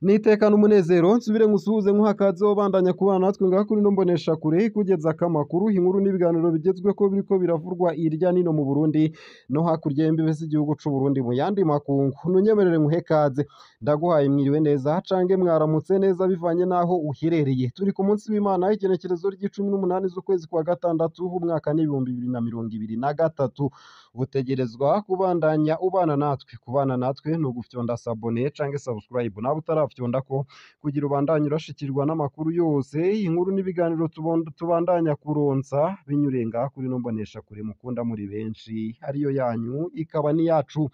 Nitekana umunezero nsubire ngusuhuze nkuhakaze wobandanya kubana natwe ngaha kuri ino mboneshakure ikugezako amakuru inkuru n'ibiganiro bigezweko biriko biravurwa irya nino mu Burundi no hakurya y'imbibe z'igihugu c'Uburundi mu yandi makungu. Nunyemerere nkuhe kaze ndaguhaye mwiriwe neza cange mwaramutse neza bivanye naho uherereye. Turi ku munsi w'Imana igenekerezo ry'18 z'ukwezi kwa gatandatu umwaka n'ibihumbi 2023 utegerezwa kubandanya ubana natwe. Kubana natwe ni ugufyonda sabone cange subscribe nawe utarafyondako kugira ubandanye urashikirwa n'amakuru yose inkuru n'ibiganiro tubandanya kuronsa binyuriye ngaha kuri ino mboneshakure mukunda muri benshi ariyo yanyu ikaba ni yacu.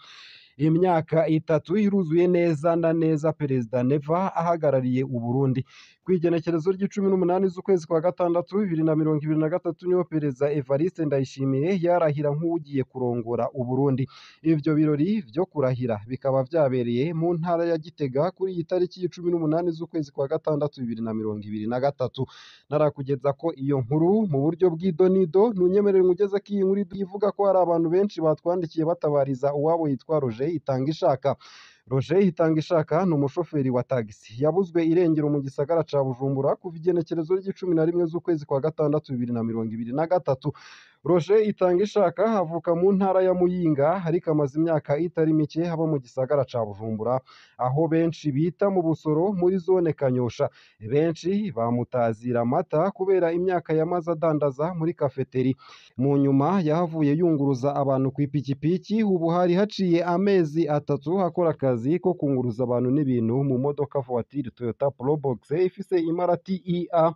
Imyaka itatu iruzuye neza na neza Perezida Neva ahagarariye Uburundi. Kw'igenekerezo ry'18 z'ukwezi kwa gatandatu 2023 niho Perezida Evariste Ndayishimiye yarahira nk'uwugiye kurongora Uburundi. Ivyo birori vyo kurahira bikaba vyabereye mu ntara ya Gitega kuri iyi tariki y'18 z'ukwezi kwa gatandatu 2023. Narakugeza ko iyo nkuru mu buryo bw'idonido nunyemerere ngugezeko iyi nkuru ivuga ko hari abantu benshi batwandikiye batabariza uwabo yitwa Roger Itangishaka. Roger Itangishaka ni umushoferi wa tagisi yabuzwe irengero mu gisagara ca Bujumbura kuva igenekerezo ry'11 z'ukwezi kwa gatandatu 2023. Roger Itangishaka avuka mu ntara ya Muyinga ariko amaze imyaka itari mike haba mu gisagara ca Bujumbura aho benshi bita mu Busoro muri zone Kanyosha. Benshi bamutazira amata kubera imyaka yamaze adandaza muri kafeteri. Mu nyuma yahavuye yunguruza abantu kw'ipikipiki ubu hari haciye amezi atatu akora akazi ko kunguruza abantu n'ibintu mu modoka voiture Toyota Probox ifise imarati IA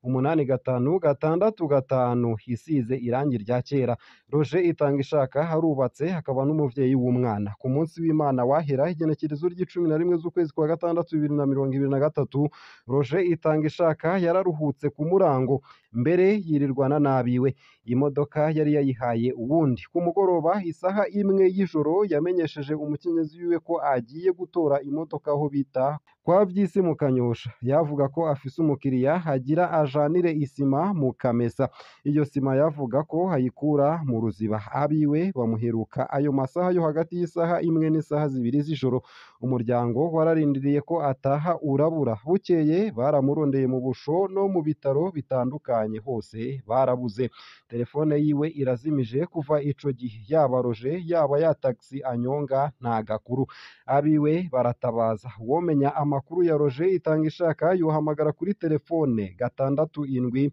8565 isize irangi rya kera. Roger Itangishaka harubatse hakaba n'umuvyeyi w'umwana. Ku munsi w'Imana wahera igenekerezo ry'11 z'ukwezi kwa gatandatu 2023 Roger Itangishaka yararuhutse ku murango mbere yirirwana nabiwe. Imodoka yari yayihaye uwundi. Ku mugoroba isaha imwe y'ijoro yamenyesheje umukenyezi wiwe ko agiye gutora imodoka aho bita kwa Vyisi mu Kanyosha. Yavuga ko afise umukiriya agira ajanire isima mu Kamesa. Iyo sima yavuga ko ayikura mu Ruziba. Abiwe bamuheruka ayo masaha yo hagati y'isaha imwe n'isaha zibiri z'ijoro. Umuryango wararindiriye ko ataha urabura. Bukeye baramurondeye mu busho no mu bitaro bitandukanye hose barabuze. Telefone yiwe irazimije kuva ico gihe. Yaba Roger yaba ya taxi anyonga nta gakuru. Abiwe baratabaza. Womenya amakuru ya Roger Itangishaka yohamagara kuri telefone 67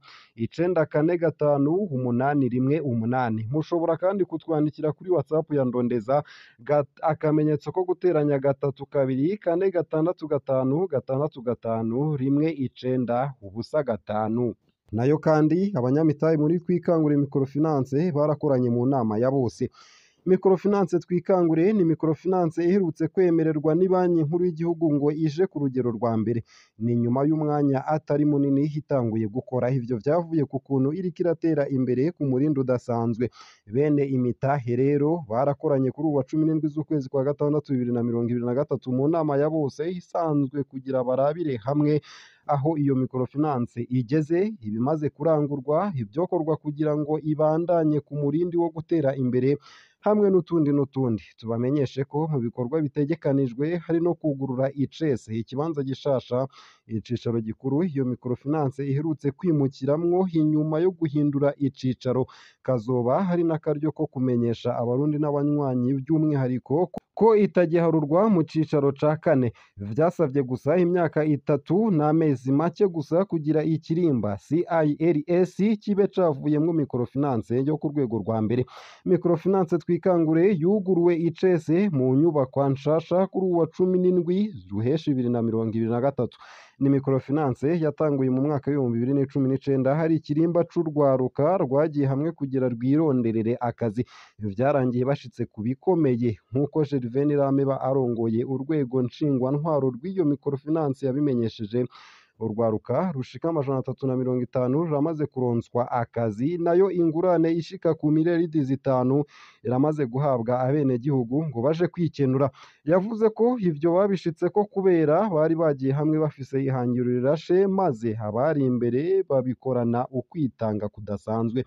945818. Mushobora kandi kutwandikira kuri WhatsApp ya Ndondeza akamenyetso ko guteranya 324665 nayo kandi abanyamitahe muri Twikangure Microfinance barakoranye mu nama ya bose. Microfinance Twikangure ni microfinance iherutse kwemererwa ni banki nkuru y'igihugu ngo ije ku rugero rwa mbere. Ni nyuma y'umwanya atari munini hitanguye gukora. Ivyo vyavuye ku kuntu iriko iratera imbere ku murindi udasanzwe. Bene imitahe rero barakoranye kuri uwa 17 z'ukwezi kwa gatandatu 2023 mu nama ya bose isanzwe kugira barabire hamwe aho iyo microfinance igeze, ibimaze kurangurwa, ivyokorwa kugira ngo ibandanye ku murindi wo gutera imbere hamwe n'utundi. Tubamenyeshe ko mu bikorwa bitegekanijwe hari no kugurura icese ikibanza gishasha icicaro gikuru iyo microfinance iherutse kwimukiramwo inyuma yo guhindura icicaro. Kazoba hari n'akaryo ko kumenyesha abarundi n'abanywanyi by'umwihariko ko itagiharurwa mu cicaro ca kane. Vyasavye gusa imyaka 3 n'amezi make gusa kugira ikirimba CIRS kibe cavuyemwo microfinance yo ku rwego rwa mbere. Microfinance Twikangure yuguruwe icese mu nyubakwa nshasha kuri uwa 17 Ruheshi 2023. Ni microfinance yatanguye mu mwaka w'ibihumbi 2019 hari ikirimba c'urwaruka rwagiye hamwe kugira rwironderere akazi. Vyarangiye bashitse ku bikomeye nk'uko Gervain Rameba arongoye urwego nshingwantwaro rw'iyo microfinance yabimenyesheje. Urwaruka rushika 350 ruramaze kuronswa akazi, nayo ingurane ishika ku miliyaridi 5 iramaze guhabwa abenegihugu ngo baje kwikenura. Yavuze ko ivyo babishitseko kubera bari bagiye hamwe bafise ihangiro rirashe maze abari imbere babikorana ukwitanga kudasanzwe.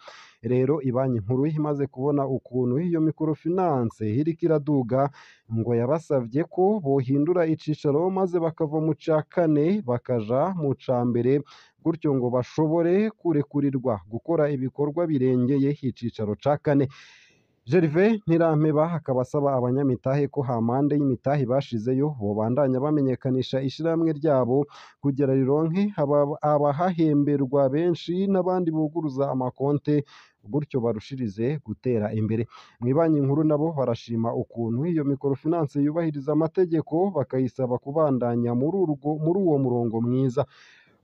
rero ibanki nkuru imaze kubona ukuntu iyo microfinance iriko iraduga ngo yabasavye ko bohindura icicaro maze bakava mu ca kane bakaja mu ca mbere gutyo ngo bashobore kurekurirwa gukora ibikorwa birengeye icicaro ca kane. Gervais Ntirampeba akaba asaba abanyamitahe ko hampande y'imitahe bashizeyo bobandanya bamenyekanisha ishirahamwe ryabo kugira rironke abahahemberwa benshi n'abandi buguruza amakonte gutyo barushirize gutera imbere. Mw'ibanki nkuru nabo barashima ukuntu iyo microfinance yubahiriza amategeko bakayisaba kubandanya muri uwo murongo mwiza.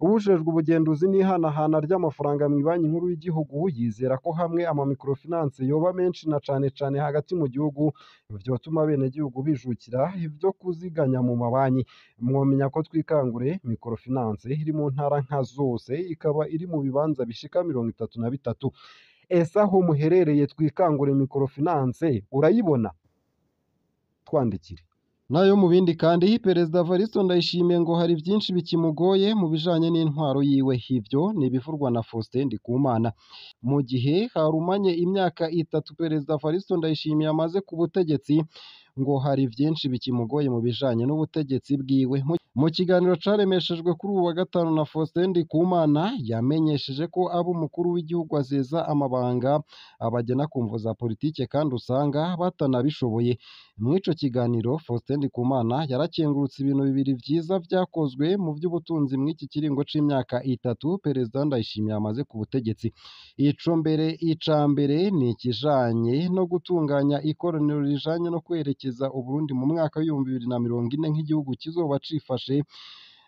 Uwujejwe ubugenduzi n'ihanahana ry'amafaranga mw'ibanki nkuru y'igihugu yizera ko hamwe ama microfinance yoba menshi na cane cane hagati mu gihugu vyotuma abenegihugu bijukira ivyo kuziganya mu mabanki. Mwomenya ko Twikangure microfinance iri mu ntara nka zose ikaba iri mu bibanza bishika 33. Ese aho muherereye Twikangure microfinance urayibona? Twandikire. Nayo mu bindi kandi Perezida Evaristo Ndayishimiye ngo hari vyinshi bikimugoye mu bijanye n'intwaro yiwe, ivyo nibivurwa na Faustin Ndikumana. Mu gihe harumanye imyaka 3 Perezida Evaristo Ndayishimiye amaze ku butegetsi, ngo hari vyinshi bikimugoye mu bijanye n'ubutegetsi bwiwe. Mu kiganiro caremeshejwe kuri ubu wa gatanu na Faustin Ndikumana yamenyesheje ko abo umukuru w'igihugu azeza amabanga abagena ku mvo za politike kandi usanga batanabishoboye. Mw'ico kiganiro Faustin Ndikumana yarakengurutse ibintu bibiri vyiza vyakozwe mu vy'ubutunzi mw'iki kiringo c'imyaka 3 Perezida Ndayishimiye amaze ku butegetsi. Ica mbere ni ikijanye no gutunganya ikoraniro rijanye no kwerekeza Uburundi mu mwaka w'ibihumbi 2040 nk'igihugu kizoba cifashe,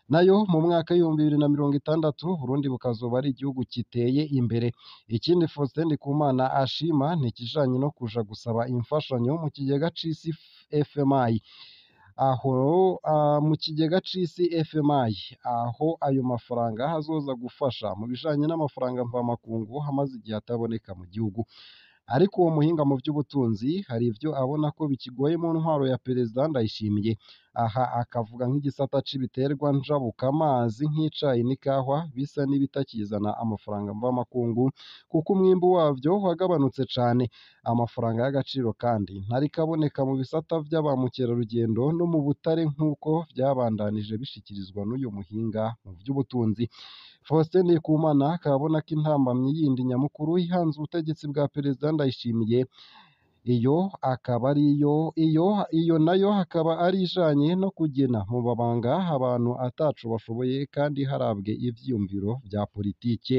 nayo mu mwaka w'ibihumbi 2060 Burundi bukazoba ari igihugu kiteye imbere. Ikindi Faustin Ndikumana ashima ni ikijanye no kuja gusaba imfashanyo mu kigega c'isi FMI. Mu kigega c'isi FMI aho ayo mafaranga hazoza gufasha mu bijanye n'amafaranga mvamakungu hamaze igihe ataboneka mu gihugu. Ariko uwo muhinga mu vy'ubutunzi hari ivyo abona ko bikigoye mu ntwaro ya Perezida Ndayishimiye. Aha akavuga nk'igisata c'ibiterwa njabukamazi nk'icayi n'ikahwa bisa n'ibitakizana amafaranga mvamakungu kuko umwimbu wavyo wagabanutse cane. Amafaranga y'agaciro kandi ntariko aboneka mu bisata vy'abamukerarugendo no mu butare nk'uko vyabandanije bishikirizwa n'uyu muhinga mu vy'ubutunzi. Faustin Ndikumana akaba abona ko intambamyi yindi nyamukuru ihanze ubutegetsi bwa Perezida Ndayishimiye iyo nayo hakaba ari ijanye no kugena mu babanga abantu ataco bashoboye kandi harabwe ivyiyumviro vya politike.